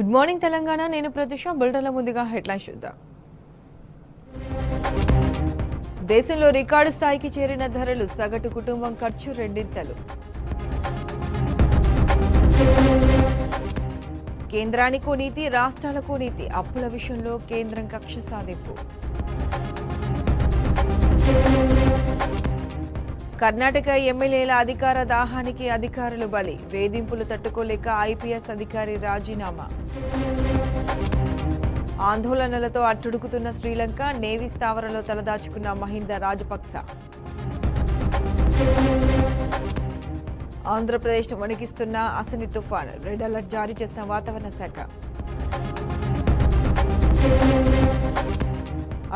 Good morning Telangana. నేను ప్రతిష. బులెటిన్ల ముందుగా headlines చూద్దాం. దేశంలో రికార్డు స్థాయికి చేరిన ధరలు, సగటు కుటుంబం ఖర్చు రెండింతలు. కేంద్రానికో నీతి, రాష్ట్రాలకో నీతి, అప్పుల విషయంలో కేంద్రం కక్ష సాధింపు. కర్ణాటక ఎమ్మెల్యేల అధికార దాహానికి అధికారులు బలి, వేధింపులు తట్టుకోలేక ఐపీఎస్ అధికారి రాజీనామా. ఆందోళనలతో అట్టుడుకుతున్న శ్రీలంక, నేవీ స్థావరంలో తలదాచుకున్న మహింద రాజపక్స. ఆంధ్రప్రదేశ్ను వణికిస్తున్న అసని తుఫాన్, రెడ్ అలర్ట్ జారీ చేసిన వాతావరణ శాఖ.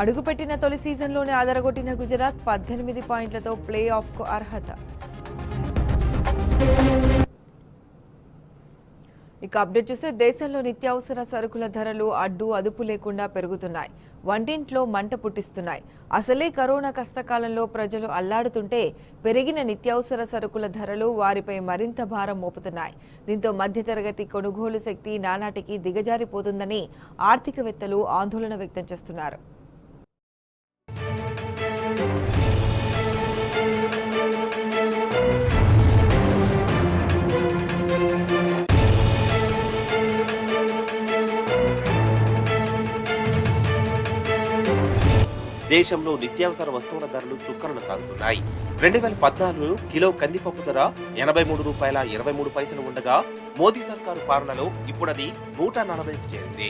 అడుగుపెట్టిన తొలి సీజన్లోనే అదరగొట్టిన గుజరాత్, 18 పాయింట్లతో ప్లే ఆఫ్కు అర్హత. ఇక అప్డేట్ చూస్తే దేశంలో నిత్యావసర సరుకుల ధరలు అదుపు లేకుండా పెరుగుతున్నాయి. వంటింట్లో మంట పుట్టిస్తున్నాయి. అసలే కరోనా కష్టకాలంలో ప్రజలు అల్లాడుతుంటే పెరిగిన నిత్యావసర సరుకుల ధరలు వారిపై మరింత భారం మోపుతున్నాయి. దీంతో మధ్యతరగతి కొనుగోలు శక్తి నానాటికి దిగజారిపోతుందని ఆర్థికవేత్తలు ఆందోళన వ్యక్తం చేస్తున్నారు. దేశంలో నిత్యావసర వస్తువుల ధరలు చుక్కలను తాగుతున్నాయి. 2014 కిలో కందిపప్పు ధర ₹80.23 ఉండగా మోదీ సర్కారు పాలనలో ఇప్పుడది ₹140కు చేరింది.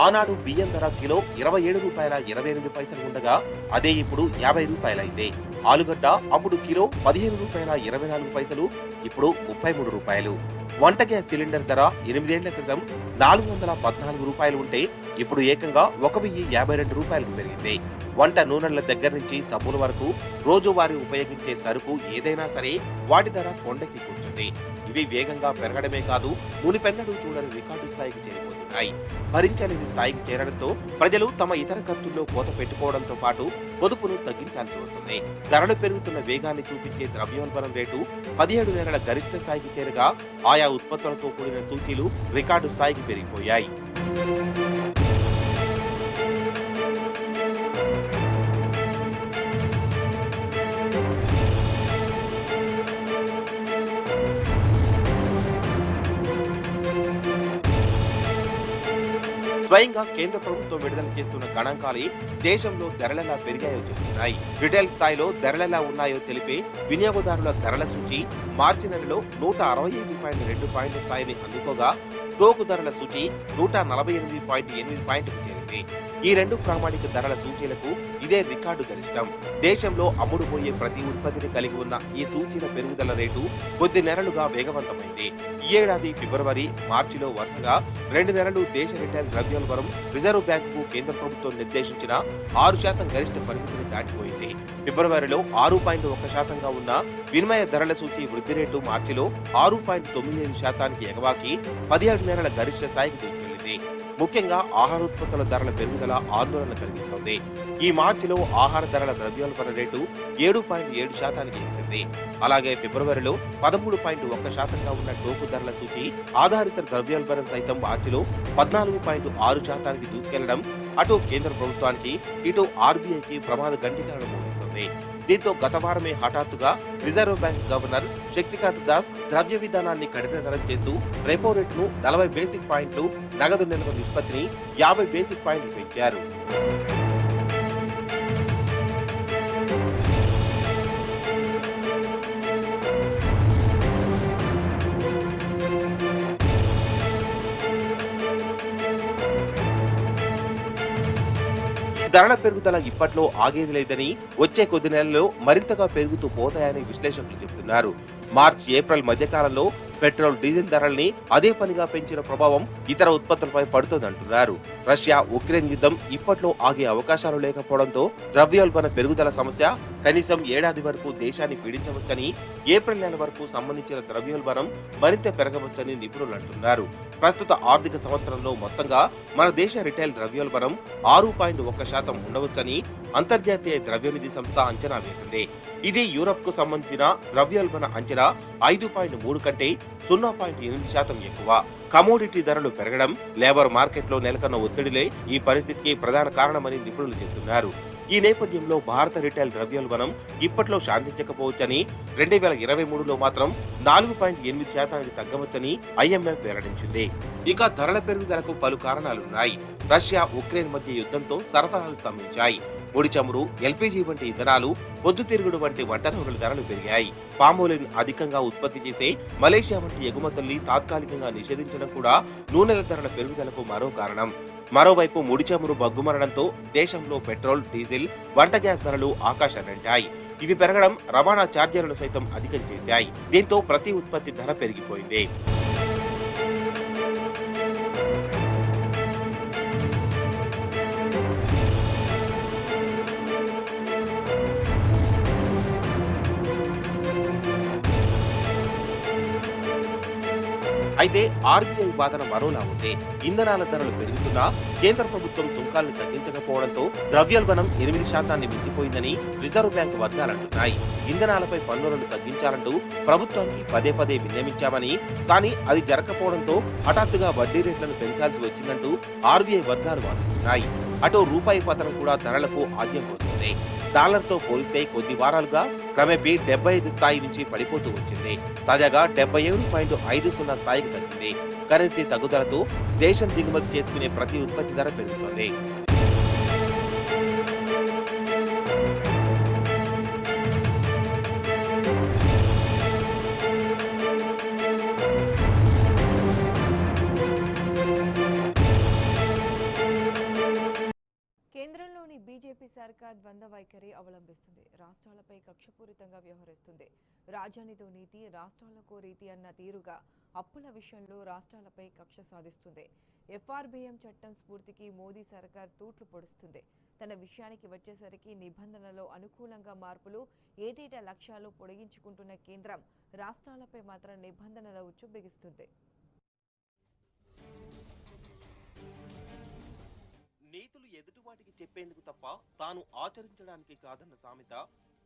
ఆనాడు బియ్యం ధర కిలో ₹27.28 ఉండగా అదే ఇప్పుడు ₹50 అయింది. ఆలుగడ్డ అప్పుడు కిలో ₹15.24, ఇప్పుడు ₹33. వంట గ్యాస్ సిలిండర్ ధర 8 ఏళ్ల క్రితం ₹414 ఉంటే ఇప్పుడు ఏకంగా ₹1052కు పెరిగింది. వంట నూనెల దగ్గర నుంచి సబ్బుల వరకు రోజువారీ ఉపయోగించే సరుకు ఏదైనా సరే వాటి ధర కొండకి కూర్చుంది. ఇవి వేగంగా పెరగడమే కాదు, మునిపెన్నడూ చూడని రికార్డు స్థాయికి చేరిపోతున్నాయి. భరించలేని స్థాయికి చేరడంతో ప్రజలు తమ ఇతర ఖర్చుల్లో కోత పెట్టుకోవడంతో పాటు పొదుపును తగ్గించాల్సి వస్తుంది. ధరలు పెరుగుతున్న వేగాన్ని చూపించే ద్రవ్యోల్బణం రేటు 17 నెలల గరిష్ట స్థాయికి చేరగా ఆయా ఉత్పత్తులతో కూడిన సూచీలు రికార్డు స్థాయికి పెరిగిపోయాయి. స్వయంగా కేంద్ర ప్రభుత్వం విడుదల చేస్తున్న గణాంకాలే దేశంలో ధరలెలా పెరిగాయో చెబుతున్నాయి. రిటైల్ స్థాయిలో ధరలెలా ఉన్నాయో తెలిపే వినియోగదారుల ధరల సూచి మార్చి నెలలో 165.2 పాయింట్ల స్థాయిని అందుకోగా టోకు ధరల సూచి 148.8 పాయింట్లకు చేరింది. ఈ రెండు ప్రామాణిక ధరల సూచీలకు ఇదే రికార్డు గరిష్టం. దేశంలో అమ్ముడుపోయే ప్రతి ఉత్పత్తిని కలిగి ఉన్న ఈ సూచీల పెరుగుదల రేటు కొద్ది నెలలుగా వేగవంతమైంది. ఈ ఏడాది ఫిబ్రవరి, మార్చిలో వరుసగా 2 నెలలు దేశ రిటైల్ ద్రవ్యోల్బణం రిజర్వ్ బ్యాంకుకు కేంద్ర ప్రభుత్వం నిర్దేశించిన 6% గరిష్ట పరిమితిని దాటిపోయింది. ఫిబ్రవరిలో 6.1%గా ఉన్న వినిమయ ధరల సూచి వృద్ధి రేటు మార్చిలో 6.95%కి ఎగవాకి 17 నెలల గరిష్ట స్థాయికి తీసుకెళ్లింది. ముఖ్యంగా ఆహారోత్పత్తుల ధరల పెరుగుదల ఆందోళన కలిగిస్తోంది. ఈ మార్చిలో ఆహార ధరల ద్రవ్యోల్బణ రేటు 7.7%కి ఎగిసింది. అలాగే ఫిబ్రవరిలో 13.1%గా ఉన్న టోకు ధరల సూచి ఆధారిత ద్రవ్యోల్బణం సైతం మార్చిలో 14.6%కి దూసుకెళ్లడం అటు కేంద్ర ప్రభుత్వానికి, ఇటు ఆర్బీఐకి ప్రమాద గంటికలను మోగిస్తుంది. దీంతో గత వారమే హఠాత్తుగా reserve bank governor Shaktikanta Das ద్రవ్య విధానాన్ని కఠినతరం చేస్తూ రెపో రేటును 40 బేసిక్ పాయింట్లు, నగదు నిల్వ నిష్పత్తిని 50 బేసిక్ పాయింట్లు పెంచారు. ధరల పెరుగుదల ఇప్పట్లో ఆగేది లేదని, వచ్చే కొద్ది నెలల్లో మరింతగా పెరుగుతూ పోతాయని విశ్లేషకులు చెబుతున్నారు. మార్చి, ఏప్రిల్ మధ్యకాలంలో పెట్రోల్, డీజిల్ ధరల్ని అదే పనిగా పెంచిన ప్రభావం ఇతర ఉత్పత్తులపై పడుతోందంటున్నారు. రష్యా ఉక్రెయిన్ యుద్ధం ఇప్పట్లో ఆగే అవకాశాలు లేకపోవడంతో ద్రవ్యోల్బణ పెరుగుదల సమస్య కనీసం ఏడాది వరకు దేశాన్ని పీడించవచ్చని, ఏప్రిల్ నెల వరకు సంబంధించిన ద్రవ్యోల్బణం మరింత పెరగవచ్చని నిపుణులు అంటున్నారు. ప్రస్తుత ఆర్థిక సంవత్సరంలో మొత్తంగా మన దేశ రిటైల్ ద్రవ్యోల్బణం 6.1% ఉండవచ్చని అంతర్జాతీయ ద్రవ్యనిధి సంస్థ అంచనా వేసింది. ఇది యూరప్ కు సంబంధించిన ద్రవ్యోల్బణ అంచనా 5.3 కంటే 0.8% ఎక్కువ. కమోడిటీ ధరలు పెరగడం, లేబర్ మార్కెట్లో నెలకొన్న ఒత్తిడిలే ఈ పరిస్థితికి ప్రధాన కారణమని నిపుణులు చెబుతున్నారు. ఈ నేపథ్యంలో భారత రిటైల్ ద్రవ్యోల్బణం ఇప్పట్లో శాంతించకపోవచ్చని, 2023లో మాత్రం 4.8% తగ్గవచ్చని IMF వెల్లడించింది. ఇక ధరల పెరుగుదలకు పలు కారణాలున్నాయి. రష్యా, ఉక్రెయిన్ మధ్య యుద్ధంతో సరఫరాలు స్తంభించాయి. ముడి చమురు, LPG వంటి ఇంధనాలు, పొద్దుతిరుగుడు వంటి వంట నూనెల ధరలు పెరిగాయి. పామోలిన్ అధికంగా ఉత్పత్తి చేసే మలేషియా వంటి ఎగుమతుల్ని తాత్కాలికంగా నిషేధించడం కూడా నూనెల ధరల పెరుగుదలకు మరో కారణం. మరోవైపు ముడి చమురు బగ్గుమనడంతో దేశంలో పెట్రోల్, డీజిల్, వంట గ్యాస్ ధరలు ఆకాశాన్నంటాయి. ఇవి పెరగడం రవాణా ఛార్జీలను సైతం అధికం చేశాయి. దీంతో ప్రతి ఉత్పత్తి ధర పెరిగిపోయింది. అయితే RBI వాదన మరోలా ఉంది. ఇంధనాల ధరలు పెరుగుతున్నా కేంద్ర ప్రభుత్వం సుంకాలను తగ్గించకపోవడంతో ద్రవ్యోల్బణం 8% మించిపోయిందని రిజర్వ్ బ్యాంక్ వర్గాలంటున్నాయి. ఇంధనాలపై పన్నులను తగ్గించాలంటూ ప్రభుత్వానికి పదే పదే విన్నవించామని, కానీ అది జరగకపోవడంతో హఠాత్తుగా వడ్డీ రేట్లను పెంచాల్సి వచ్చిందంటూ RBI వర్గాలు వాదిస్తున్నాయి. అటు రూపాయి పతనం కూడా ధరలకు ఆద్యం పోస్తుంది. డాలర్తో పోలిస్తే కొద్ది వారాలుగా క్రమేపీ 75 స్థాయి నుంచి పడిపోతూ వచ్చింది. తాజాగా 77.50 స్థాయికి తగ్గింది. కరెన్సీ తగ్గుదలతో దేశం దిగుమతి చేసుకునే ప్రతి ఉత్పత్తి ధర పెరుగుతోంది. కేంద్రంలోని బీజేపీ సర్కార్ ద్వంద్వ వైఖరి అవలంబిస్తుంది. రాష్ట్రాలపై కక్షపూరితంగా వ్యవహరిస్తుంది. రాజధానితో నీతి, రాష్ట్రాలకు రీతి అన్న తీరుగా అప్పుల విషయంలో రాష్ట్రాలపై కక్ష సాధిస్తుంది. FRBM చట్టం స్ఫూర్తికి మోదీ సర్కార్ తూట్లు పొడుస్తుంది. తన విషయానికి వచ్చేసరికి నిబంధనలో అనుకూలంగా మార్పులు, ఏటేటా లక్ష్యాలు పొడిగించుకుంటున్న కేంద్రం రాష్ట్రాలపై మాత్రం నిబంధనల ఉచ్చు బిగిస్తుంది. నీతులు ఎదుటివాటికి చెప్పేందుకు తప్ప తాను ఆచరించడానికి కాదన్న సామెత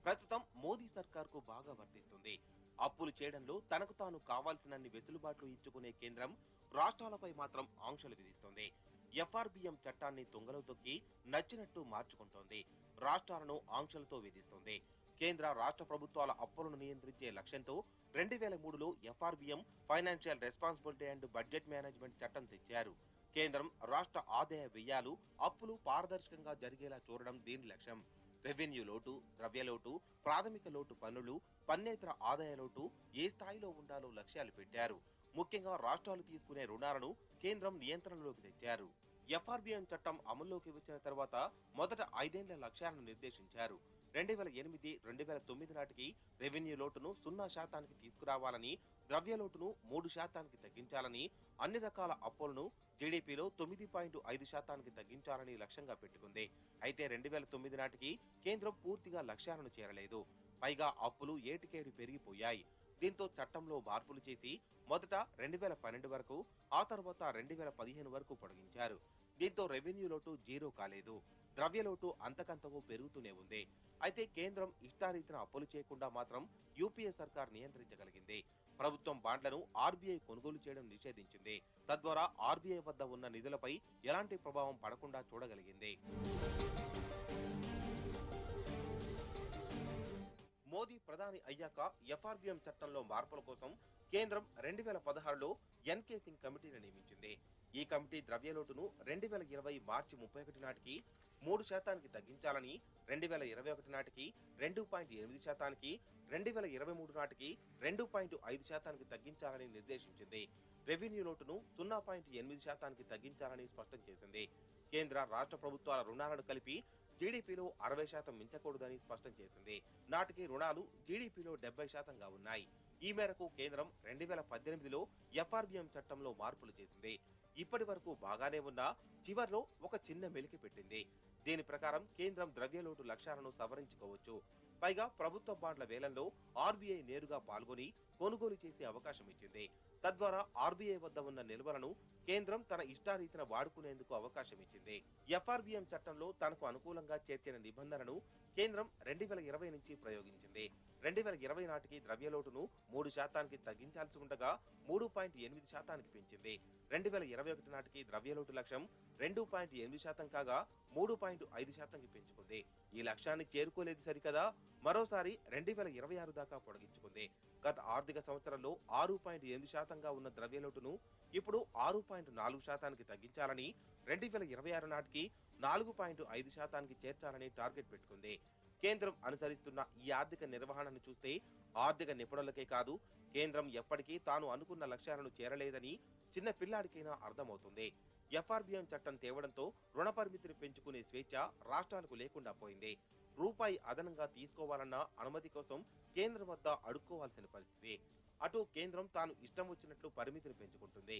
ప్రస్తుతం మోదీ సర్కార్కు బాగా వర్తిస్తుంది. అప్పులు చేయడంలో తనకు తాను కావాల్సినన్ని వెసులుబాట్లు ఇచ్చుకునే కేంద్రం రాష్ట్రాలపై మాత్రం ఆంక్షలు విధిస్తోంది. FRBM చట్టాన్ని తుంగలో తొక్కి నచ్చినట్టు మార్చుకుంటోంది. రాష్ట్రాలను ఆంక్షలతో విధిస్తోంది. కేంద్ర రాష్ట్ర ప్రభుత్వాల అప్పులను నియంత్రించే లక్ష్యంతో 2003లో FRBM financial responsibility and budget management చట్టం తెచ్చారు. కేంద్రం రాష్ట్ర ఆదాయ వ్యయాలు, అప్పులు పారదర్శకంగా జరిగేలా చూడడం దీని లక్ష్యం. రెవెన్యూ లోటు, ద్రవ్యలోటు, ప్రాథమిక లోటు పన్నులు, పన్నేతర ఆదాయ లోటు ఏ స్థాయిలో ఉండాలో లక్ష్యాలు పెట్టారు. ముఖ్యంగా రాష్ట్రాలు తీసుకునే రుణాలను కేంద్రం నియంత్రణలోకి తెచ్చారు. FRBM చట్టం అమల్లోకి వచ్చిన తర్వాత మొదట 5 ఏళ్ల లక్ష్యాలను నిర్దేశించారు. 2008, 2009 నాటికి రెవెన్యూ లోటును 0% తీసుకురావాలని, ద్రవ్యలోటును 3% తగ్గించాలని, అన్ని రకాల అప్పులను జీడీపీలో 9.5% తగ్గించాలని లక్ష్యంగా పెట్టుకుంది. అయితే 2009 నాటికి కేంద్రం పూర్తిగా లక్ష్యాలను చేరలేదు. పైగా అప్పులు ఏటికేడు పెరిగిపోయాయి. దీంతో చట్టంలో మార్పులు చేసి మొదట 2012 వరకు, ఆ తర్వాత 2015 వరకు పొడిగించారు. దీంతో రెవెన్యూ లోటు జీరో కాలేదు. ద్రవ్యలోటు అంతకంతకు పెరుగుతూనే ఉంది. అయితే కేంద్రం ఇష్టారీతిన అప్పులు చేయకుండా మాత్రం యూపీఏ సర్కార్ నియంత్రించగలిగింది. ప్రభుత్వం బాండ్లను RBI కొనుగోలు చేయడం నిషేధించింది. తద్వారా RBI వద్ద ఉన్న నిధులపై ఎలాంటి ప్రభావం పడకుండా చూడగలిగింది. మోదీ ప్రధాని అయ్యాక FRBM చట్టంలో మార్పుల కోసం కేంద్రం 2016లో NK సింగ్ కమిటీని నియమించింది. ఈ కమిటీ ద్రవ్యలోటును 2020 మార్చి 31 నాటికి 3% తగ్గించాలని, 2021 నాటికి 2.8%, 2023 నాటికి 2.5% తగ్గించాలని నిర్దేశించింది. రెవెన్యూ లోటును 0.8% తగ్గించాలని స్పష్టం చేసింది. కేంద్ర రాష్ట్ర ప్రభుత్వాల రుణాలను కలిపి జీడీపీలో 60% మించకూడదని స్పష్టం చేసింది. నాటికి రుణాలు జీడీపీలో 70%గా ఉన్నాయి. ఈ మేరకు కేంద్రం 2018లో FRBM చట్టంలో మార్పులు చేసింది. ఇప్పటి వరకు బాగానే ఉన్నా చివర్లో ఒక చిన్న మెలికి పెట్టింది. దీని ప్రకారం కేంద్రం ద్రవ్యలోటు లక్ష్యాలను సవరించుకోవచ్చు. పైగా ప్రభుత్వ బాండ్ల వేలంలో ఆర్బీఐ నేరుగా పాల్గొని కొనుగోలు చేసే అవకాశం ఇచ్చింది. తద్వారా ఆర్బీఐ వద్ద ఉన్న నిల్వలను కేంద్రం తన ఇష్టారీతిన వాడుకునేందుకు అవకాశం ఇచ్చింది. ఎఫ్ఆర్బిఎం చట్టంలో తనకు అనుకూలంగా చేర్చిన నిబంధనను కేంద్రం 2020 నుంచి ప్రయోగించింది. 2020 నాటికి ద్రవ్యలోటును 3% తగ్గించాల్సి ఉండగా 3.8% పెంచింది. 2021 నాటికి ద్రవ్యలోటు లక్ష్యం 2.8% కాగా 3.5% పెంచుకుంది. ఈ లక్ష్యాన్ని చేరుకోలేదు సరికదా, మరోసారి 2026 దాకా పొడిగించుకుంది. గత ఆర్థిక సంవత్సరంలో 6.8%గా ఉన్న ద్రవ్యలోటును ఇప్పుడు 6.4%కి తగ్గించాలని, 2026 నాటికి 4.5%కి చేర్చాలని టార్గెట్ పెట్టుకుంది. కేంద్రం అనుసరిస్తున్న ఈ ఆర్థిక నిర్వహణను చూస్తే ఆర్థిక నిపుణులకే కాదు, కేంద్రం ఎప్పటికీ తాను అనుకున్న లక్ష్యాలను చేరలేదని చిన్న పిల్లాడికైనా అర్థమవుతుంది. ఎఫ్ఆర్బిఎం చట్టం తేవడంతో రుణ పరిమితిని పెంచుకునే స్వేచ్ఛ రాష్ట్రాలకు లేకుండా పోయింది. రూపాయి అదనంగా తీసుకోవాలన్న అనుమతి కోసం కేంద్రం వద్ద అడుక్కోవాల్సిన పరిస్థితి. అటు కేంద్రం తాను ఇష్టం వచ్చినట్లు పరిమితిని పెంచుకుంటుంది.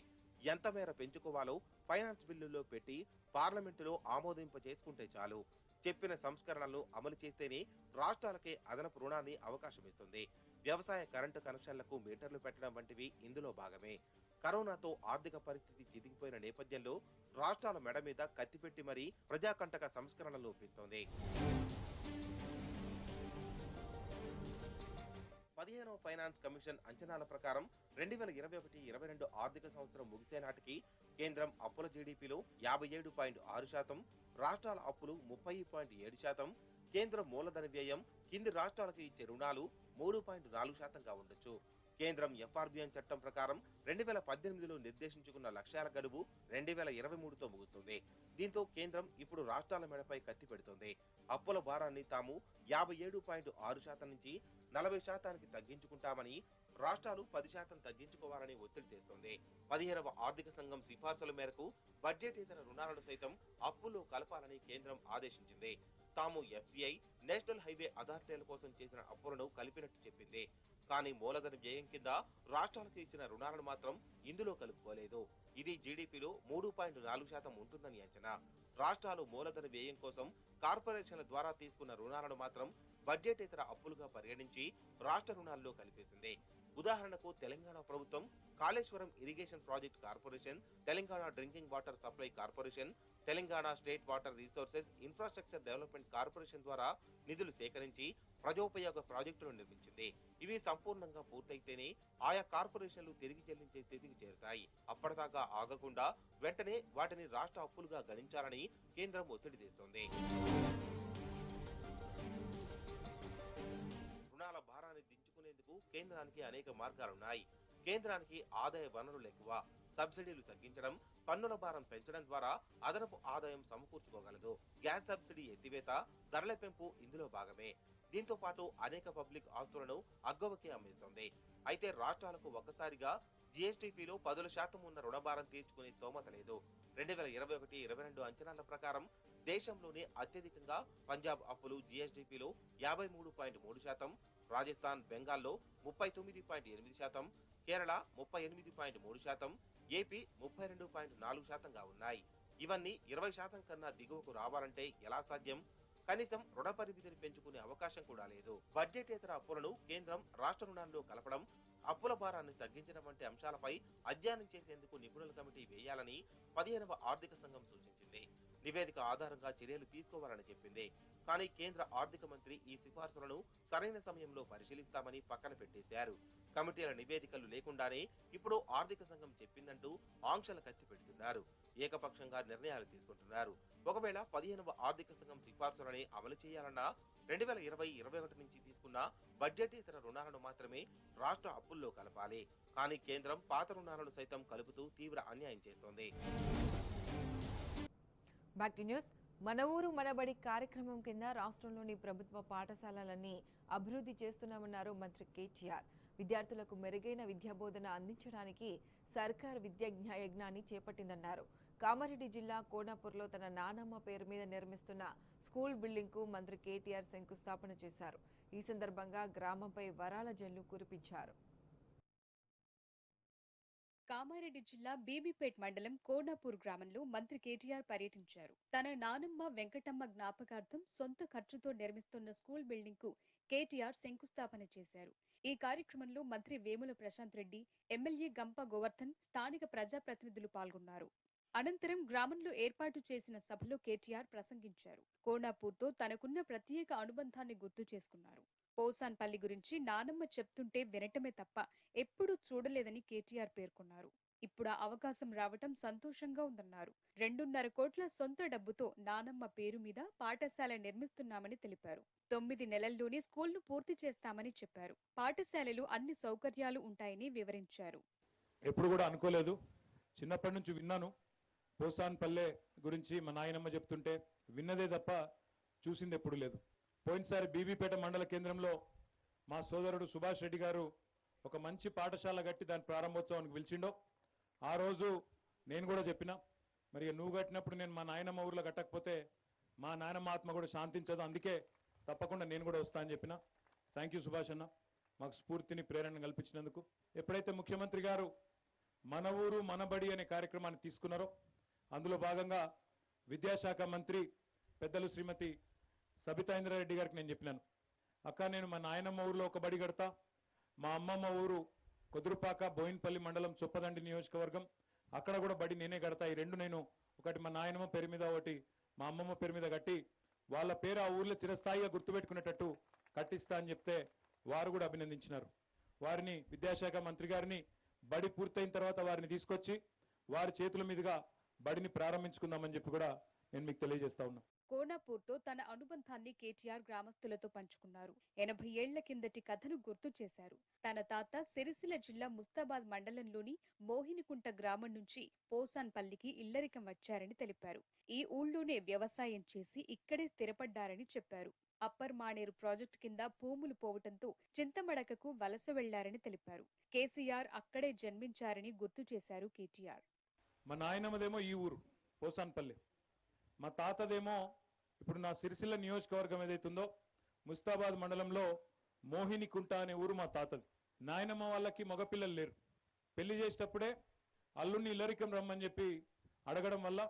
ఎంత మేర పెంచుకోవాలో ఫైనాన్స్ బిల్లుల్లో పెట్టి పార్లమెంటులో ఆమోదింప చేసుకుంటే చాలు. చెప్పిన సంస్కరణలను అమలు చేస్తేనే రాష్ట్రాలకే అదనపు రుణాన్ని అవకాశం ఇస్తుంది. వ్యవసాయ కరెంటు కనెక్షన్లకు మీటర్లు పెట్టడం వంటివి ఇందులో భాగమే. కరోనాతో ఆర్థిక పరిస్థితి చితికిపోయిన నేపథ్యంలో రాష్ట్రాల మెడ మీద కత్తిపెట్టి మరీ ప్రజాకంటక సంస్కరణలు ఒప్పిస్తోంది. 15వ ఫైనాన్స్ కమిషన్ అంచనాల ప్రకారం 2021-22 ఆర్థిక సంవత్సరం ముగిసే నాటికి కేంద్రం అప్పుల జీడీపీలో 57.6%, రాష్ట్రాల అప్పులు 30.7%, కేంద్ర మూలధన వ్యయం కింది రాష్ట్రాలకు ఇచ్చే రుణాలు 3.4%గా ఉండొచ్చు. కేంద్రం ఎఫ్ఆర్బిఎం చట్టం ప్రకారం 2018లో నిర్దేశించుకున్న లక్ష్యాల గడువు 2023తో ముగుస్తుంది. దీంతో కేంద్రం ఇప్పుడు రాష్ట్రాల మెడపై కత్తి పెడుతోంది. అప్పుల భారాన్ని తాము 57.6% నుంచి 40%కి తగ్గించుకుంటామని, రాష్ట్రాలు 10% తగ్గించుకోవాలని ఒత్తిడి తెస్తోంది. 15వ ఆర్థిక సంఘం సిఫార్సుల మేరకు బడ్జెటేతర రుణాలను సైతం అప్పుల్లో కలపాలని కేంద్రం ఆదేశించింది. తాము ఎఫ్సిఐ, నేషనల్ హైవే అథారిటీల కోసం చేసిన అప్పులను కలిపినట్టు చెప్పింది. కానీ మూలధన వ్యయం కింద రాష్ట్రాలకు ఇచ్చిన రుణాలను మాత్రం ఇందులో కలుపుకోలేదు. ఇది జీడీపీలో 3.4% ఉంటుందని అంచనా. రాష్ట్రాలు మూలధన వ్యయం కోసం కార్పొరేషన్ల ద్వారా తీసుకున్న రుణాలను మాత్రం బడ్జెటేతర అప్పులుగా పరిగణించి రాష్ట్ర రుణాల్లో కలిపేసింది. ఉదాహరణకు తెలంగాణ ప్రభుత్వం Kaleshwaram irrigation project corporation, Telangana drinking water supply corporation, Telangana state water resources infrastructure development corporation ద్వారా నిధులు సేకరించి ప్రజోపయోగ ప్రాజెక్టులు నిర్మించింది. ఇవి సంపూర్ణంగా పూర్తయితేనే ఆయా కార్పొరేషన్లు తిరిగి చెల్లించే స్థితికి చేరుతాయి. అప్పటిదాకా ఆగకుండా వెంటనే వాటిని రాష్ట్ర అప్పులుగా గణించాలని కేంద్రం ఒత్తిడి తెస్తోంది. రుణాల భారాన్ని దించుకునేందుకు కేంద్రానికి అనేక మార్గాలున్నాయి. కేంద్రానికి ఆదాయ వనరులు ఎక్కువ, సబ్సిడీలు తగ్గించడం, పన్నుల భారం పెంచడం ద్వారా అదనపు ఆదాయం సమకూర్చుకోగలదు. గ్యాస్ సబ్సిడీ ఎత్తివేత, ధరల పెంపు ఇందులో భాగమే. దీంతో పాటు అనేక పబ్లిక్ ఆస్తులను అగ్గవకే అమ్మేస్తోంది. అయితే రాష్ట్రాలకు ఒక్కసారిగా జీఎస్టీపీలో 10% ఉన్న రుణభారం తీర్చుకునే స్తోమత లేదు. 2021-22 అంచనాల ప్రకారం దేశంలోనే అత్యధికంగా పంజాబ్ అప్పులు జీఎస్టీపీలో 53.3%, రాజస్థాన్, బెంగాల్లో 39.8%, కేరళ 38.3%, ఏపీ 32.4%గా ఉన్నాయి. ఇవన్నీ 20% కన్నా దిగువకు రావాలంటే ఎలా సాధ్యం? కనీసం రుణ పరిమితిని పెంచుకునే అవకాశం కూడా లేదు. బడ్జెటేతర అప్పులను కేంద్రం రాష్ట్ర రుణాల్లో కలపడం, అప్పుల భారాన్ని తగ్గించడం వంటి అంశాలపై అధ్యయనం చేసేందుకు నిపుణుల కమిటీ వేయాలని 15వ ఆర్థిక సంఘం సూచించింది. నివేదిక ఆధారంగా చర్యలు తీసుకోవాలని చెప్పింది. కానీ కేంద్ర ఆర్థిక మంత్రి ఈ సిఫార్సులను సరైన సమయంలో పరిశీలిస్తామని పక్కన పెట్టేశారు. కమిటీల నివేదికలు లేకుండానే ఇప్పుడు ఆర్థిక సంఘం చెప్పిందంటూ ఆంక్షల కత్తి పెడుతున్నారు. ఏకపక్షంగా నిర్ణయాలు తీసుకుంటున్నారు. ఒకవేళ 15వ ఆర్థిక సంఘం సిఫార్సులని అమలు చేయాలన్నా 2020-21 నుంచి తీసుకున్న బడ్జెటేతర రుణాలను మాత్రమే రాష్ట్ర అప్పుల్లో కలపాలి. కానీ కేంద్రం పాత రుణాలను సైతం కలుపుతూ తీవ్ర అన్యాయం చేస్తోంది. Back to news. మన ఊరు మనబడి కార్యక్రమం కింద రాష్ట్రంలోని ప్రభుత్వ పాఠశాలలన్నీ అభివృద్ధి చేస్తున్నామన్నారు మంత్రి కేటీఆర్. విద్యార్థులకు మెరుగైన విద్యాబోధన అందించడానికి సర్కార్ విద్యాజ్ఞ యజ్ఞాన్ని చేపట్టిందన్నారు. కామారెడ్డి జిల్లా కోనాపూర్లో తన నానమ్మ పేరు మీద నిర్మిస్తున్న స్కూల్ బిల్డింగ్కు మంత్రి కేటీఆర్ శంకుస్థాపన చేశారు. ఈ సందర్భంగా గ్రామంపై వరాల జల్లు కురిపించారు. కామారెడ్డి జిల్లా బీబీపేట్ మండలం కోనాపూర్ గ్రామంలో మంత్రి కేటీఆర్ పర్యటించారు. తన నానమ్మ వెంకటమ్మ జ్ఞాపకార్థం సొంత ఖర్చుతో నిర్మిస్తున్న స్కూల్ బిల్డింగ్ కు కేటీఆర్ శంకుస్థాపన చేశారు. ఈ కార్యక్రమంలో మంత్రి వేముల ప్రశాంత్ రెడ్డి, ఎమ్మెల్యే గంప గోవర్ధన్, స్థానిక ప్రజాప్రతినిధులు పాల్గొన్నారు. అనంతరం గ్రామంలో ఏర్పాటు చేసిన సభలో కేటీఆర్ ప్రసంగించారు. కోనాపూర్తో తనకున్న ప్రత్యేక అనుబంధాన్ని గుర్తు చేసుకున్నారు. పోసాన్పల్లి గురించి నానమ్మ చెప్తుంటే వినటమే తప్ప ఎప్పుడూ చూడలేదని కేటీఆర్ పేర్కొన్నారు. ఇప్పుడు ఆ అవకాశం రావటం సంతోషంగా ఉందన్నారు. 2.5 కోట్ల సొంత డబ్బుతో నానమ్మ పేరు మీద పాఠశాల నిర్మిస్తున్నామని తెలిపారు. 9 నెలల్లోనే స్కూల్ను పూర్తి చేస్తామని చెప్పారు. పాఠశాలలు అన్ని సౌకర్యాలు ఉంటాయని వివరించారు. ఎప్పుడు కూడా అనుకోలేదు, చిన్నప్పటి నుంచి విన్నాను. పోసాన్పల్లె గురించి మా నాయనమ్మ చెప్తుంటే విన్నదే తప్ప చూసింది ఎప్పుడు లేదు. పోయినసారి బీబీపేట మండల కేంద్రంలో మా సోదరుడు సుభాష్ రెడ్డి గారు ఒక మంచి పాఠశాల కట్టి దాని ప్రారంభోత్సవానికి పిలిచిండో. ఆ రోజు నేను కూడా చెప్పిన, మరి నువ్వు కట్టినప్పుడు నేను మా నాయనమ్మ ఊర్లో కట్టకపోతే మా నాయనమ్మ ఆత్మ కూడా శాంతించదు, అందుకే తప్పకుండా నేను కూడా వస్తా అని చెప్పిన. థ్యాంక్ యూ సుభాష్ అన్న, మాకు స్ఫూర్తిని ప్రేరణ కల్పించినందుకు. ఎప్పుడైతే ముఖ్యమంత్రి గారు మన ఊరు మన బడి అనే కార్యక్రమాన్ని తీసుకున్నారో అందులో భాగంగా విద్యాశాఖ మంత్రి పెద్దలు శ్రీమతి సబితా ఇంద్రారెడ్డి గారికి నేను చెప్పినాను, అక్క నేను మా నాయనమ్మ ఊర్లో ఒక బడి కడతా, మా అమ్మమ్మ ఊరు కొదురుపాక బోయిన్పల్లి మండలం చొప్పదండి నియోజకవర్గం అక్కడ కూడా బడి నేనే కడతా. ఈ రెండు నేను ఒకటి మా నాయనమ్మ పేరు మీద ఒకటి మా అమ్మమ్మ పేరు మీద కట్టి వాళ్ళ పేరు ఆ ఊర్లో చిరస్థాయిగా గుర్తుపెట్టుకునేటట్టు కట్టిస్తా అని చెప్తే వారు కూడా అభినందించినారు. వారిని విద్యాశాఖ మంత్రి గారిని బడి పూర్తయిన తర్వాత వారిని తీసుకొచ్చి వారి చేతుల మీదుగా బడిని ప్రారంభించుకుందామని చెప్పి కూడా నేను మీకు తెలియజేస్తా ఉన్నా. కోనాపూర్తో తన అనుబంధాన్ని కేటీఆర్ గ్రామస్తులతో పంచుకున్నారు. 80 ఏళ్ల కిందటి కథను గుర్తు చేశారు. తన తాత సిరిసిల్ల జిల్లా ముస్తాబాద్ మండలంలోని మోహినికుంట గ్రామం నుంచి పోసాన్పల్లికి ఇల్లరికం వచ్చారని తెలిపారు. ఈ ఊళ్ళోనే వ్యవసాయం చేసి ఇక్కడే స్థిరపడ్డారని చెప్పారు. అప్పర్ మానేరు ప్రాజెక్టు కింద భూములు పోవటంతో చింతమడకకు వలస వెళ్లారని తెలిపారు. కేసీఆర్ అక్కడే జన్మించారని గుర్తు చేశారు కేటీఆర్. మా నాయనమ్మదేమో ఈ ఊరు పోసాన్పల్లి, మా తాతదేమో ఇప్పుడు నా సిరిసిల్ల నియోజకవర్గం ఏదైతుందో ముస్తాబాద్ మండలంలో మోహినికుంట అనే ఊరు మా తాతది. నాయనమ్మ వాళ్ళకి మగపిల్లలు లేరు. పెళ్లి చేసేటప్పుడే అల్లుడిని ఇల్లరికం రమ్మని చెప్పి అడగడం వల్ల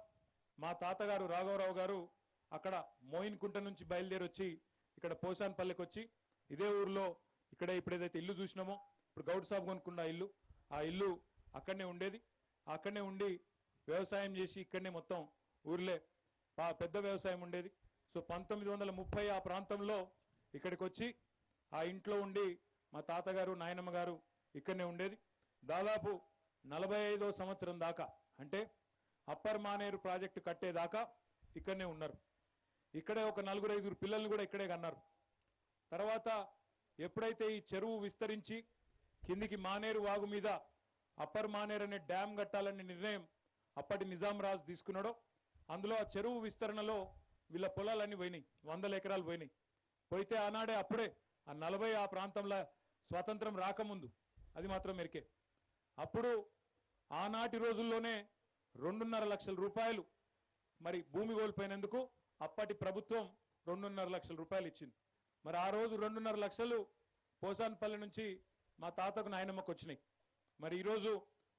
మా తాతగారు రాఘవరావు గారు అక్కడ మోహినికుంట నుంచి బయలుదేరి వచ్చి ఇక్కడ పోసాన్పల్లికి వచ్చి ఇదే ఊర్లో ఇక్కడే ఇప్పుడు ఏదైతే ఇల్లు చూసినామో ఇప్పుడు గౌడ్ సాబ్ కొనుక్కున్న ఇల్లు, ఆ ఇల్లు అక్కడనే ఉండేది. అక్కడనే ఉండి వ్యవసాయం చేసి ఇక్కడనే మొత్తం ఊర్లే పెద్ద వ్యవసాయం ఉండేది. సో 1930 ఆ ప్రాంతంలో ఇక్కడికి వచ్చి ఆ ఇంట్లో ఉండి మా తాతగారు నాయనమ్మ గారు ఇక్కడనే ఉండేది. దాదాపు 45వ సంవత్సరం దాకా, అంటే అప్పర్ మానేరు ప్రాజెక్టు కట్టేదాకా ఇక్కడనే ఉన్నారు. ఇక్కడే ఒక 4-5 పిల్లల్ని కూడా ఇక్కడే కన్నారు. తర్వాత ఎప్పుడైతే ఈ చెరువు విస్తరించి కిందికి మానేరు వాగు మీద అప్పర్ మానేరు అనే డ్యామ్ కట్టాలనే నిర్ణయం అప్పటి నిజాం రాజు తీసుకున్నాడో అందులో ఆ చెరువు విస్తరణలో వీళ్ళ పొలాలన్నీ పోయినాయి, 100 ఎకరాలు పోయినాయి. పోయితే ఆనాడే అప్పుడే ఆ 40 ఆ ప్రాంతంలో స్వాతంత్రం రాకముందు అది మాత్రం మెరికే. అప్పుడు ఆనాటి రోజుల్లోనే 2.5 లక్షల రూపాయలు మరి భూమి కోల్పోయినందుకు అప్పటి ప్రభుత్వం 2.5 లక్షల రూపాయలు ఇచ్చింది. మరి ఆ రోజు 2.5 లక్షలు పోసాన్పల్లి నుంచి మా తాతకు నాయనమ్మకు వచ్చినాయి. మరి ఈరోజు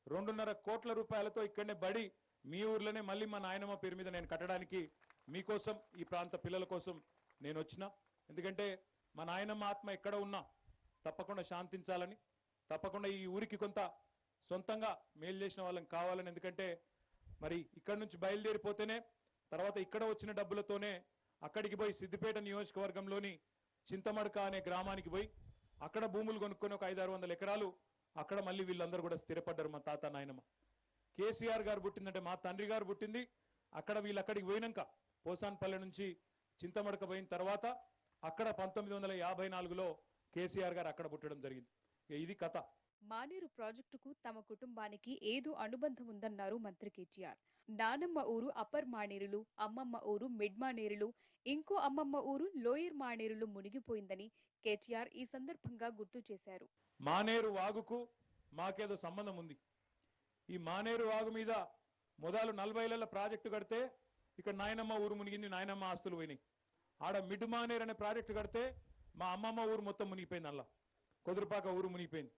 2.5 కోట్ల రూపాయలతో ఇక్కడనే బడి మీ ఊర్లోనే మళ్ళీ మా నాయనమ్మ పేరు మీద నేను కట్టడానికి మీకోసం ఈ ప్రాంత పిల్లల కోసం నేను వచ్చిన. ఎందుకంటే మా నాయనమ్మ ఆత్మ ఎక్కడ ఉన్నా తప్పకుండా శాంతించాలని, తప్పకుండా ఈ ఊరికి కొంత సొంతంగా మేలు చేసిన వాళ్ళని కావాలని. ఎందుకంటే మరి ఇక్కడ నుంచి బయలుదేరిపోతేనే తర్వాత ఇక్కడ వచ్చిన డబ్బులతోనే అక్కడికి పోయి సిద్దిపేట నియోజకవర్గంలోని చింతమడక అనే గ్రామానికి పోయి అక్కడ భూములు కొనుక్కొని ఒక 500-600 ఎకరాలు అక్కడ మళ్ళీ వీళ్ళందరూ కూడా స్థిరపడ్డారు. మా తాత నాయనమ్మ. కేసీఆర్ గారు పుట్టిందంటే మా తండ్రి గారు పుట్టింది అక్కడ, వీళ్ళు అక్కడికి పోయినాక పోసాన్పల్లి నుంచి చింతమడక పోయిన తర్వాత అక్కడ 1954లో కేసీఆర్ గారు అక్కడ పుట్టడం జరిగింది. ఇది కథ. మానేరు ప్రాజెక్టుకు తమ కుటుంబానికి ఏదో అనుబంధం ఉందన్నారు మంత్రి కేటీఆర్. నానమ్మ ఊరు అప్పర్ మానేరులు, అమ్మమ్మ ఊరు మిడ్ మానేరులు, ఇంకో అమ్మమ్మ ఊరు లోయర్ మానేరులు మునిగిపోయిందని కేటీఆర్ ఈ సందర్భంగా గుర్తు చేశారు. మానేరు వాగుకు మాకేదో సంబంధం ఉంది. ఈ మానేరు వాగు మీద మొదలు 40 ఏళ్ల ప్రాజెక్టు కడితే ఇక్కడ నాయనమ్మ ఊరు మునిగింది, నాయనమ్మ ఆస్తులు పోయినాయి. ఆడ మిడ్ మానేరు అనే ప్రాజెక్టు కడితే మా అమ్మమ్మ ఊరు మొత్తం మునిగిపోయింది, అలా కొదురుపాక ఊరు మునిగిపోయింది.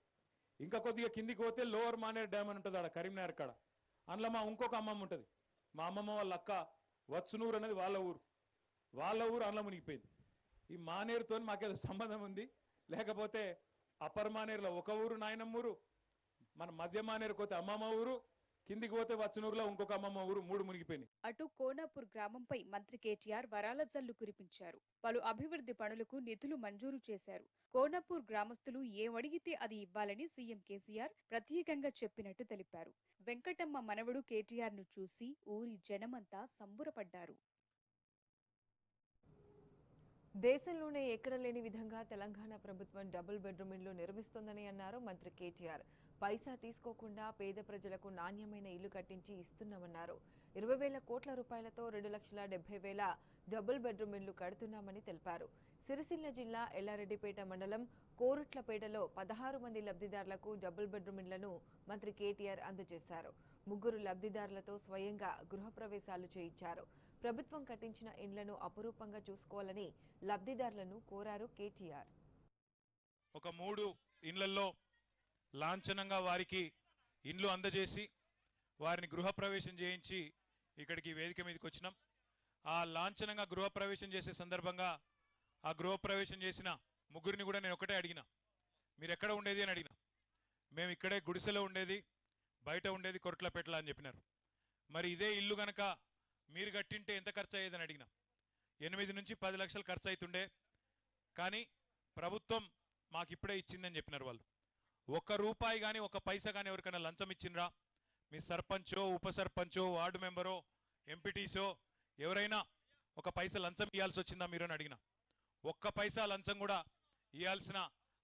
ఇంకా కొద్దిగా కిందికి పోతే లోవర్ మానేర్ డ్యామ్ అని ఉంటుంది ఆడ కరీంనగర్ కాడ. అందులో మా ఇంకొక అమ్మమ్మ ఉంటుంది. మా అమ్మమ్మ వాళ్ళ అక్క వత్సునూరు అనేది వాళ్ళ ఊరు అందులో మునిగిపోయింది. ఈ మానేరుతో మాకేదో సంబంధం ఉంది, లేకపోతే అప్పర్ మానేరులో ఒక ఊరు నాయనమ్మూరు, మన మధ్య మానేరుకు పోతే అమ్మమ్మ ఊరు, కిందికి పోతే వత్సునూరులో ఇంకొక అమ్మమ్మ ఊరు, 3 మునిగిపోయినాయి. అటు కోనాపూర్ గ్రామంపై మంత్రి కేటీఆర్ వరాల జల్లు కురిపించారు. పలు అభివృద్ధి పనులకు నిధులు మంజూరు చేశారు. కోనాపూర్ గ్రామస్తులు ఏమడిగితే అది ఇవ్వాలని సీఎం కేసీఆర్ ప్రత్యేకంగా చెప్పినట్టు తెలిపారు. వెంకటమ్మ మనవడు కేటీఆర్ ను చూసి ఊరి జనమంతా సంబురపడ్డారు. దేశంలోనే ఎక్కడ లేని విధంగా తెలంగాణ ప్రభుత్వం డబుల్ బెడ్రూమ్ ఇళ్లు నిర్మిస్తోందని అన్నారు మంత్రి కేటీఆర్. పైసా తీసుకోకుండా పేద ప్రజలకు నాణ్యమైన ఇల్లు కట్టించి ఇస్తున్నామన్నారు. 20,000 కోట్ల రూపాయలతో 2,70,000 డబుల్ బెడ్రూమ్ ఇళ్లు కడుతున్నామని తెలిపారు. సిరిసిల్ల జిల్లా ఎల్లారెడ్డిపేట మండలం కోరుట్లపేటలో 16 మంది లబ్ధిదారులకు డబుల్ బెడ్రూమ్ ఇళ్లను మంత్రి కేటీఆర్ అందజేశారు. 3 లబ్ధిదారులతో స్వయంగా గృహప్రవేశాలు చేయించారు. ప్రభుత్వం కట్టించిన ఇండ్లను అపురూపంగా చూసుకోవాలని లబ్ధిదారులను కోరారు కేటీఆర్. ఒక 3 ఇండ్లలో లాంఛనంగా వారికి ఇండ్లు అందజేసి వారిని గృహప్రవేశం చేయించి ఇక్కడికి వేదిక మీదకి వచ్చినాం. ఆ లాంఛనంగా గృహప్రవేశం చేసే సందర్భంగా ఆ గృహప్రవేశం చేసిన 3 కూడా నేను ఒకటే అడిగిన, మీరు ఎక్కడ ఉండేది అని అడిగిన. మేము ఇక్కడే గుడిసెలో ఉండేది, బయట ఉండేది కొరట్లపేటలో అని చెప్పినారు. మరి ఇదే ఇల్లు గనక మీరు కట్టింటే ఎంత ఖర్చు అయ్యేదని అడిగిన. 8 నుంచి 10 లక్షలు ఖర్చు అవుతుండే, కానీ ప్రభుత్వం మాకు ఇప్పుడే ఇచ్చిందని చెప్పినారు వాళ్ళు. 1 రూపాయి కానీ 1 పైసా కానీ ఎవరికైనా లంచం ఇచ్చిండ్రా? మీ సర్పంచో, ఉప సర్పంచో, వార్డు మెంబరో, ఎంపీటీసో ఎవరైనా 1 పైసా లంచం ఇవ్వాల్సి వచ్చిందా మీరు అని అడిగిన. 1 పైసా లంచం కూడా ఇవ్వాల్సిన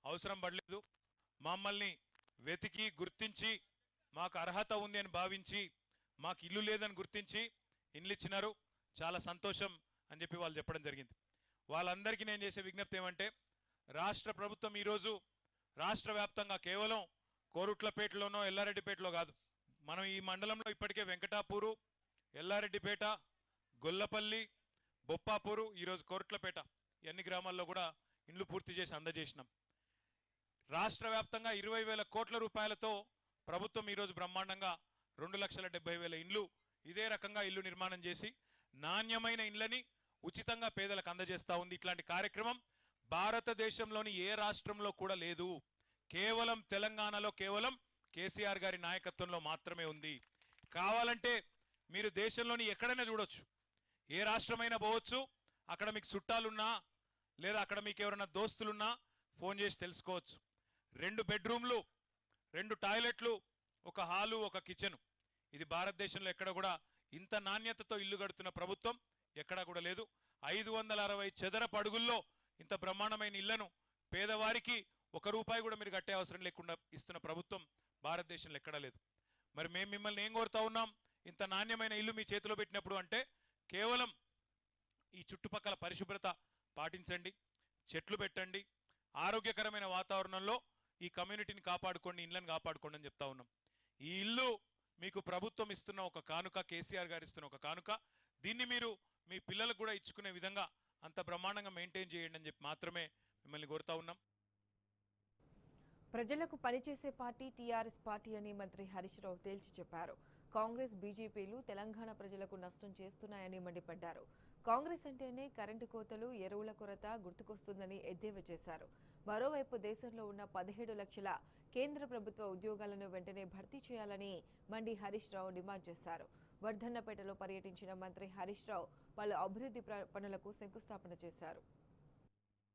అవసరం పడలేదు. మమ్మల్ని వెతికి గుర్తించి మాకు అర్హత ఉంది అని భావించి మాకు ఇల్లు లేదని గుర్తించి ఇండ్లు ఇచ్చినారు. చాలా సంతోషం అని చెప్పి వాళ్ళు చెప్పడం జరిగింది. వాళ్ళందరికీ నేను చేసే విజ్ఞప్తి ఏమంటే, రాష్ట్ర ప్రభుత్వం ఈరోజు రాష్ట్ర వ్యాప్తంగా కేవలం కోరుట్లపేటలోనో ఎల్లారెడ్డిపేటలో కాదు, మనం ఈ మండలంలో ఇప్పటికే వెంకటాపూరు, ఎల్లారెడ్డిపేట, గొల్లపల్లి, బొప్పాపూరు, ఈరోజు కోరుట్లపేట అన్ని గ్రామాల్లో కూడా ఇండ్లు పూర్తి చేసి అందజేసినాం. రాష్ట్ర వ్యాప్తంగా 20,000 కోట్ల రూపాయలతో ప్రభుత్వం ఈరోజు బ్రహ్మాండంగా 2,70,000 ఇండ్లు ఇదే రకంగా ఇల్లు నిర్మాణం చేసి నాణ్యమైన ఇండ్లని ఉచితంగా పేదలకు అందజేస్తా ఉంది. ఇట్లాంటి కార్యక్రమం భారతదేశంలోని ఏ రాష్ట్రంలో కూడా లేదు. కేవలం తెలంగాణలో కేవలం కేసీఆర్ గారి నాయకత్వంలో మాత్రమే ఉంది. కావాలంటే మీరు దేశంలోని ఎక్కడైనా చూడొచ్చు, ఏ రాష్ట్రమైనా పోవచ్చు, అక్కడ మీకు చుట్టాలున్నా లేదా అక్కడ మీకు ఎవరైనా దోస్తులున్నా ఫోన్ చేసి తెలుసుకోవచ్చు. 2 బెడ్రూమ్లు, 2 టాయిలెట్లు, 1 హాలు, 1 కిచెన్. ఇది భారతదేశంలో ఎక్కడ కూడా ఇంత నాణ్యతతో ఇల్లు కడుతున్న ప్రభుత్వం ఎక్కడా కూడా లేదు. 560 చదరపు అడుగుల్లో ఇంత బ్రహ్మాండమైన ఇళ్లను పేదవారికి 1 రూపాయి కూడా మీరు కట్టే అవసరం లేకుండా ఇస్తున్న ప్రభుత్వం భారతదేశంలో ఎక్కడా లేదు. మరి మేము మిమ్మల్ని ఏం కోరుతా ఉన్నాం? ఇంత నాణ్యమైన ఇల్లు మీ చేతిలో పెట్టినప్పుడు అంటే కేవలం ఈ చుట్టుపక్కల పరిశుభ్రత పాటించండి, చెట్లు పెట్టండి, ఆరోగ్యకరమైన వాతావరణంలో ఈ కమ్యూనిటీని కాపాడుకోండి, ఇళ్లను కాపాడుకోండి అని చెప్తా ఉన్నాం. ఈ ఇల్లు మీకు ప్రభుత్వం ఇస్తున్న ఒక కానుక, కేసీఆర్ గారు ఇస్తున్న ఒక కానుక. దీన్ని మీరు మీ పిల్లలకు కూడా ఇచ్చుకునే విధంగా అంత బ్రహ్మాండంగా మెయింటైన్ చేయండి అని చెప్పి మాత్రమే మిమ్మల్ని కోరుతా ఉన్నాం. ప్రజలకు పనిచేసే పార్టీ టీఆర్ఎస్ పార్టీ అని మంత్రి హరీష్ రావు తేల్చి చెప్పారు. కాంగ్రెస్, బీజేపీలు తెలంగాణ ప్రజలకు నష్టం చేస్తున్నాయని మండిపడ్డారు. కాంగ్రెస్ అంటేనే కరెంటు కోతలు, ఎరువుల కొరత గుర్తుకొస్తుందని ఎద్దేవా చేశారు. మరోవైపు దేశంలో ఉన్న 17 లక్షల కేంద్ర ప్రభుత్వ ఉద్యోగాలను వెంటనే భర్తీ చేయాలని మండి హరీష్ రావు డిమాండ్ చేశారు. వర్ధన్నపేటలో పర్యటించిన మంత్రి హరీష్ రావు పలు అభివృద్ధి పనులకు శంకుస్థాపన చేశారు.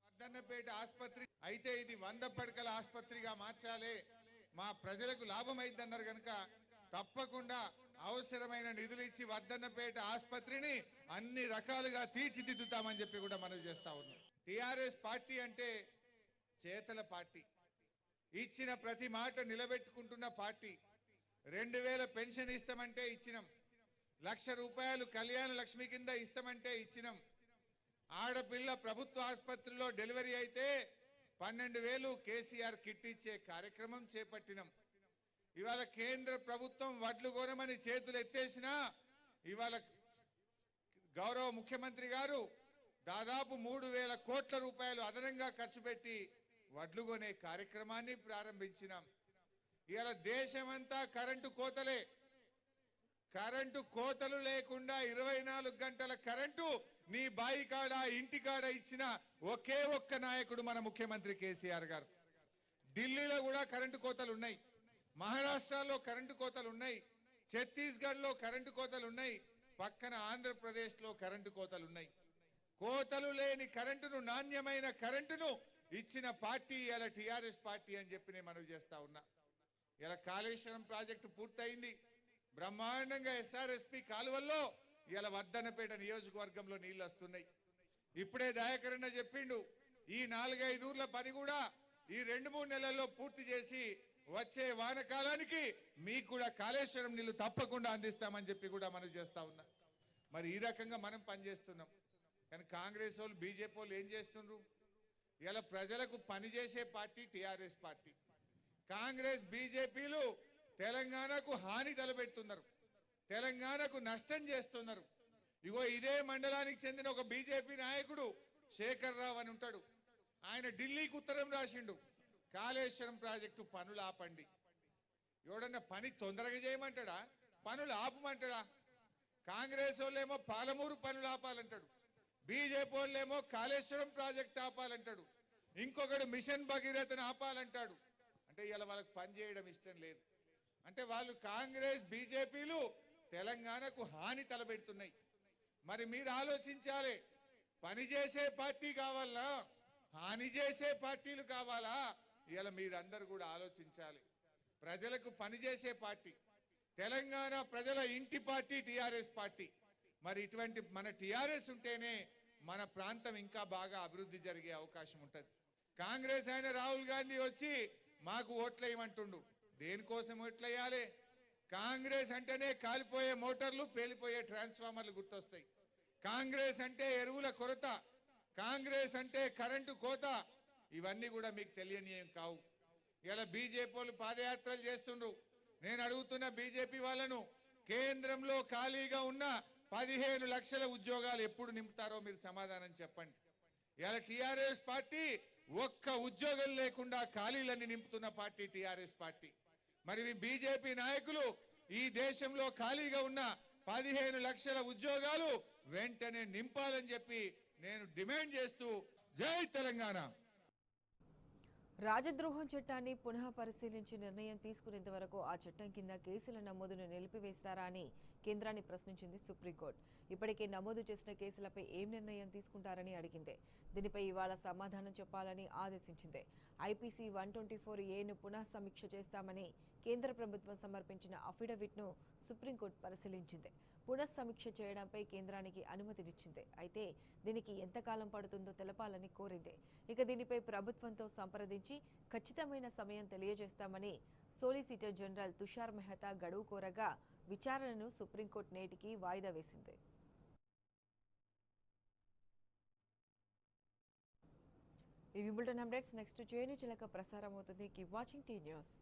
వర్ధన్నపేట ఆసుపత్రి అయితే ఇది 100 పడకల ఆసుపత్రిగా మార్చాలి, మా ప్రజలకు లాభం అయిద్దన్నారు కనుక తప్పకుండా అవసరమైన నిధులు ఇచ్చి వర్ధన్నపేట ఆసుపత్రిని అన్ని రకాలుగా తీర్చిదిద్దుతామని చెప్పి కూడా మనం చేస్తా ఉన్నాం. టిఆర్ఎస్ పార్టీ అంటే చేతల పార్టీ, ఇచ్చిన ప్రతి మాట నిలబెట్టుకుంటున్న పార్టీ. 2,000 పెన్షన్ ఇస్తామంటే ఇచ్చినాం, 1,00,000 రూపాయలు కళ్యాణ లక్ష్మి కింద ఇస్తామంటే ఇచ్చినాం. ఆడపిల్ల ప్రభుత్వ ఆసుపత్రిలో డెలివరీ అయితే 12,000 కేసీఆర్ కిట్ ఇచ్చే కార్యక్రమం చేపట్టినాం. ఇవాళ కేంద్ర ప్రభుత్వం వడ్లు కొనమని చేతులు ఎత్తేసినా ఇవాళ గౌరవ ముఖ్యమంత్రి గారు దాదాపు 3,000 కోట్ల రూపాయలు అదనంగా ఖర్చు పెట్టి వడ్లు కొనే కార్యక్రమాన్ని ప్రారంభించినాం. ఇవాళ దేశమంతా కరెంటు కోతలే. కరెంటు కోతలు లేకుండా 24 గంటల కరెంటు నీ బాయి కాడ ఇంటి కాడ ఇచ్చిన ఒకే ఒక్క నాయకుడు మన ముఖ్యమంత్రి కేసీఆర్ గారు. ఢిల్లీలో కూడా కరెంటు కోతలు ఉన్నాయి, మహారాష్ట్రలో కరెంటు కోతలు ఉన్నాయి, ఛత్తీస్గఢ్ లో కరెంటు కోతలు ఉన్నాయి, పక్కన ఆంధ్రప్రదేశ్ లో కరెంటు కోతలు ఉన్నాయి. కోతలు లేని కరెంటును, నాణ్యమైన కరెంటును ఇచ్చిన పార్టీ ఇలా టిఆర్ఎస్ పార్టీ అని చెప్పి నేను మనవి చేస్తా ఉన్నా. ఇలా కాళేశ్వరం ప్రాజెక్టు పూర్తయింది, బ్రహ్మాండంగా ఎస్ఆర్ఎస్పి కాలువల్లో ఇలా వర్ధన్నపేట నియోజకవర్గంలో నీళ్లు వస్తున్నాయి. ఇప్పుడే దయాకరణ చెప్పిండు, ఈ 4-5 ఊర్ల పని కూడా ఈ 2-3 నెలల్లో పూర్తి చేసి వచ్చే వానకాలానికి మీకు కూడా కాళేశ్వరం నీళ్లు తప్పకుండా అందిస్తామని చెప్పి కూడా మనం చేస్తా ఉన్నా. మరి ఈ రకంగా మనం పనిచేస్తున్నాం. కానీ కాంగ్రెస్ వాళ్ళు, బీజేపీ వాళ్ళు ఏం చేస్తున్నారు? ఇలా ప్రజలకు పనిచేసే పార్టీ టిఆర్ఎస్ పార్టీ. కాంగ్రెస్ బీజేపీలు తెలంగాణకు హాని తలపెడుతున్నారు, తెలంగాణకు నష్టం చేస్తున్నారు. ఇగో ఇదే మండలానికి చెందిన ఒక బీజేపీ నాయకుడు శేఖర్ రావు అని ఉంటాడు. ఆయన ఢిల్లీకి ఉత్తరం రాసిండు, కాళేశ్వరం ప్రాజెక్టు పనులు ఆపండి. ఎవడన్నా పని తొందరగా చేయమంటాడా? పనులు ఆపమంటాడా? కాంగ్రెస్ వాళ్ళేమో పాలమూరు పనులు ఆపాలంటాడు, బీజేపీ వాళ్ళేమో కాళేశ్వరం ప్రాజెక్టు ఆపాలంటాడు, ఇంకొకడు మిషన్ భగీరథను ఆపాలంటాడు. అంటే ఇలా వాళ్ళకి పని చేయడం ఇష్టం లేదు. అంటే వాళ్ళు కాంగ్రెస్ బీజేపీలు తెలంగాణకు హాని తలపెడుతున్నాయి. మరి మీరు ఆలోచించాలి, పనిచేసే పార్టీ కావాలా, హాని చేసే పార్టీలు కావాలా? ఇలా మీరందరూ కూడా ఆలోచించాలి. ప్రజలకు పనిచేసే పార్టీ, తెలంగాణ ప్రజల ఇంటి పార్టీ టిఆర్ఎస్ పార్టీ. మరి ఇటువంటి మన టిఆర్ఎస్ ఉంటేనే మన ప్రాంతం ఇంకా బాగా అభివృద్ధి జరిగే అవకాశం ఉంటుంది. కాంగ్రెస్ ఆయన రాహుల్ గాంధీ వచ్చి మాకు ఓట్లేయమంటుండు. దేనికోసం ఓట్లేయాలి? కాంగ్రెస్ అంటేనే కాలిపోయే మోటార్లు, పేలిపోయే ట్రాన్స్ఫార్మర్లు గుర్తొస్తాయి. కాంగ్రెస్ అంటే ఎరువుల కొరత, కాంగ్రెస్ అంటే కరెంటు కోత, ఇవన్నీ కూడా మీకు తెలియని ఏం కావు. ఇలా బీజేపీ వాళ్ళు పాదయాత్రలు చేస్తుండ్రు. నేను అడుగుతున్న బీజేపీ వాళ్ళను, కేంద్రంలో ఖాళీగా ఉన్న 15 లక్షల ఉద్యోగాలు ఎప్పుడు నింపుతారో మీరు సమాధానం చెప్పండి. ఇలా టిఆర్ఎస్ పార్టీ ఒక్క ఉద్యోగం లేకుండా ఖాళీలన్నీ నింపుతున్న పార్టీ టిఆర్ఎస్ పార్టీ. మరి బీజేపీ నాయకులు ఈ దేశంలో ఖాళీగా ఉన్న 15 లక్షల ఉద్యోగాలు వెంటనే నింపాలని చెప్పి నేను డిమాండ్ చేస్తూ, జై తెలంగాణ. రాజద్రోహం చట్టాన్ని పునః పరిశీలించి నిర్ణయం తీసుకునేంత వరకు ఆ చట్టం కింద కేసుల నమోదును నిలిపివేస్తారా అని కేంద్రాన్ని ప్రశ్నించింది సుప్రీంకోర్టు. ఇప్పటికే నమోదు చేసిన కేసులపై ఏం నిర్ణయం తీసుకుంటారని అడిగింది. దీనిపై ఇవాళ సమాధానం చెప్పాలని ఆదేశించింది. ఐపీసీ 124A పునః సమీక్ష చేస్తామని కేంద్ర ప్రభుత్వం సమర్పించిన అఫిడవిట్ను సుప్రీంకోర్టు పరిశీలించింది. పునః సమీక్ష చేయడంపై కేంద్రానికి అనుమతినిచ్చింది. అయితే దీనికి ఎంతకాలం పడుతుందో తెలపాలని కోరింది. ఇక దీనిపై ప్రభుత్వంతో సంప్రదించి ఖచ్చితమైన సమయం తెలియజేస్తామని సోలిసిటర్ జనరల్ తుషార్ మెహతా గడువు కోరగా విచారణను సుప్రీంకోర్టు నేటికి వాయిదా వేసింది. ఇవి బులెటిన్ అప్డేట్స్. నెక్స్ట్ జేఎన్యూ చిలక ప్రసారం అవుతుంది. Keep watching tea news.